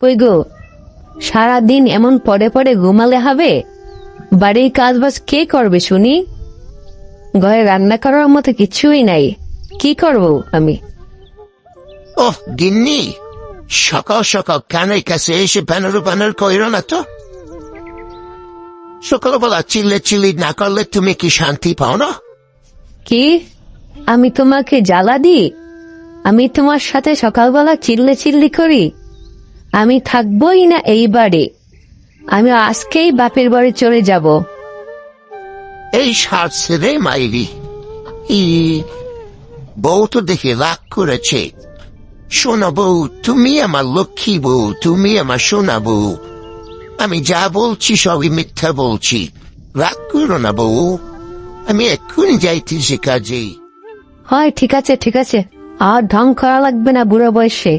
কই গো, সারাদিন এমন পড়ে পড়ে ঘুমালে হবে? বাড়ির কাজবাজ কে করবে শুনি? ঘরে রান্না করার মতো কিছুই নাই, কি করব আমি? ওহ গিন্নি, সকাল সকাল কানের কাছে এসে ব্যানার ব্যানার কইরো না তো। সকালবেলা চিল্লে চিল্লি না করলে তুমি কি শান্তি পাও না? কি আমি তোমাকে জ্বালা দিই? আমি তোমার সাথে সকালবেলা চিল্লে চিল্লি করি? আমি থাকবোই না এই বাড়ি। আমি আজকেই বাপের বাড়ি চলে যাব। এই সারছে রে মাইরি, বউ তো দেখে রাগ করেছে। শোনা বউ, তুমি আমার লক্ষ্মী বউ, তুমি আমার সোনা বউ। আমি যা বলছি সবই মিথ্যা বলছি, রাগ করো না বউ। আমি এক্ষুনি যাইতেছি কাজে। হয় ঠিক আছে ঠিক আছে, আর ঢং করা লাগবে না বুড়ো বয়সে।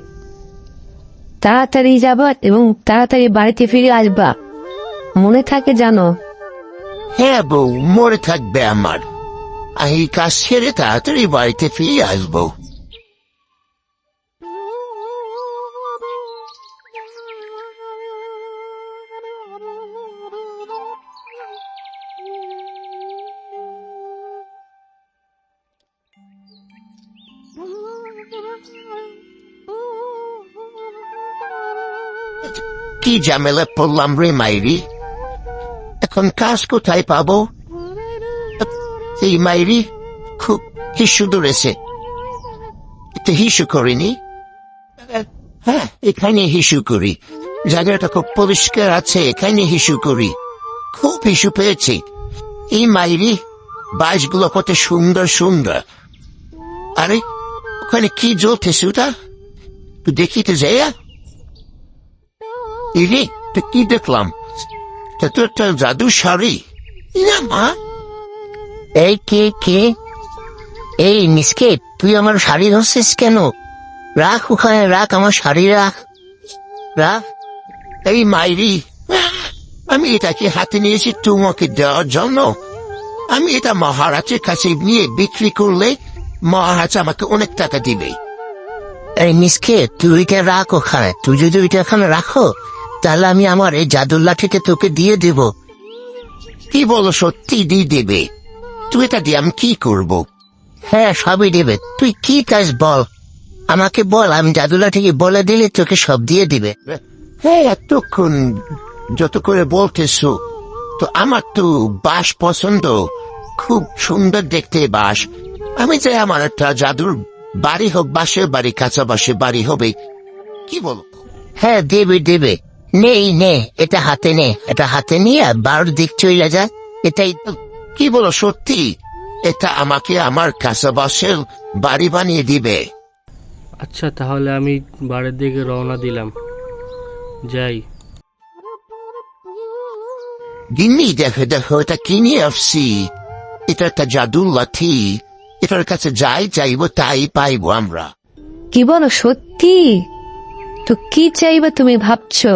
তাড়াতাড়ি যাবা এবং তাড়াতাড়ি বাড়িতে ফিরে আসবা, মনে থাকে জানো? হ্যাঁ বউ, মরে থাকবে আমার। আমি কাজ ছেড়ে তাড়াতাড়ি বাড়িতে ফিরে আসবো। কি ঝামেলা পড়লাম রে মাইরি, এখন কাজ কোথায় পাবো? এই মাইরি খুব হিসু ধরেছে, একটু হিসু করিনি। হ্যাঁ, এখানে হিসু করি, জায়গাটা খুব পরিষ্কার আছে, এখানে হিসু করি। খুব হিসু পেয়েছি। এই মাইরি বাঁশগুলো কত সুন্দর সুন্দর। আরে ওখানে কি জ্বলতেছে ওটা? তুই দেখিতে যাই। ইরে, তো কি দেখলাম? তা তো একটা জাদু শাড়ি না মা? এই কে কে? এই মিসকে, তুই আমার শাড়ি ধরছিস কেন? রাখ ওখানে, রাখ আমার শাড়ি, রাখ রাখ। এই মাইরি, আমি এটাকে হাতে নিয়েছি তোমাকে দেওয়ার জন্য। আমি এটা মহারাজের কাছে নিয়ে বিক্রি করলে মহারাজ আমাকে অনেক টাকা দিবে। এই মিসকে, তুই ওইটা রাখ ওখানে। তুই যদি ওইটা এখানে রাখো, তাহলে আমি আমার এই জাদুর লাঠিটা তোকে দিয়ে দেব। কি বলো, সত্যি দিয়ে দেবে? তুই এটা দিয়ে আমি কি করব? হ্যাঁ, সবই দেবে। তুই কি কাজ বল, আমাকে বল, আমি জাদুর লাঠিকে বলে দিলে তোকে সব দিয়ে দিবে। হ্যাঁ, এতক্ষণ যত করে বলতেছো, তো আমার তো বাঁশ পছন্দ, খুব সুন্দর দেখতে বাঁশ। আমি চাই আমার একটা জাদুর বাড়ি হোক, বাঁশের বাড়ি, কাঁচা বাঁশের বাড়ি হবে। কি বলো? হ্যাঁ, দেবে দেবে। নেই নে, এটা হাতে নে, এটা হাতে নিয়ে বারোর দিক চলে যা। এটাই। কি বলো সত্যি? এটা আমাকে আমার কাঁচা বাঁশের বাড়ি বানিয়ে দিবে? আচ্ছা, তাহলে আমি বাড়ির দিকে রওনা দিলাম, যাই। গিন্নি, দেখো দেখো, এটা কি নিয়ে আসছি। এটা একটা জাদুর লাঠি, এটার কাছে যাই চাইবো তাই পাইবো আমরা। কি বলো সত্যি? তো কি চাইবা তুমি ভাবছো?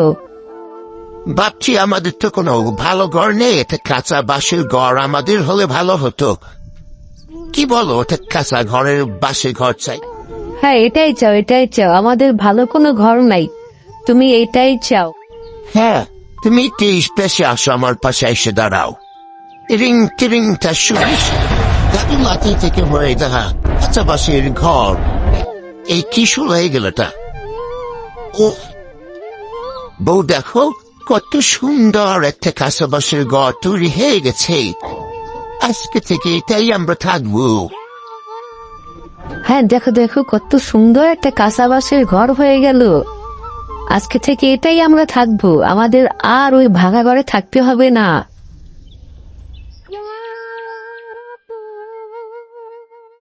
ভাবছি আমাদের তো কোনো ভালো ঘর নেই, এটা কাঁচা বাঁশের ঘর আমাদের হলে ভালো হতো। কি বলো, ওটা কাঁচা ঘরের বাঁশের ঘর চাই? হ্যাঁ, এটাই চাও, এটাই চাও। আমাদের ভালো কোনো ঘর নাই, তুমি এটাই চাও? হ্যাঁ, তুমি 30 পেশে আসো, আমার পাশে এসে দাঁড়াও। টিরিং টিরিং টা শুনিস? জাদুর লাঠি থেকে হয়ে দেখা কাঁচা বাঁশের ঘর। এই কি শুরু হয়ে গেলটা? ও বউ, দেখো কত সুন্দর একটা কাঁচা বাঁশের ঘর তৈরি হয়ে গেছে। আজকে থেকে এটাই আমরা থাকবো। হ্যাঁ, দেখো দেখো, কত সুন্দর একটা কাঁচা বাঁশের ঘর হয়ে গেল। আজকে থেকে এটাই আমরা থাকবো, আমাদের আর ওই ভাঙা ঘরে থাকতে হবে না।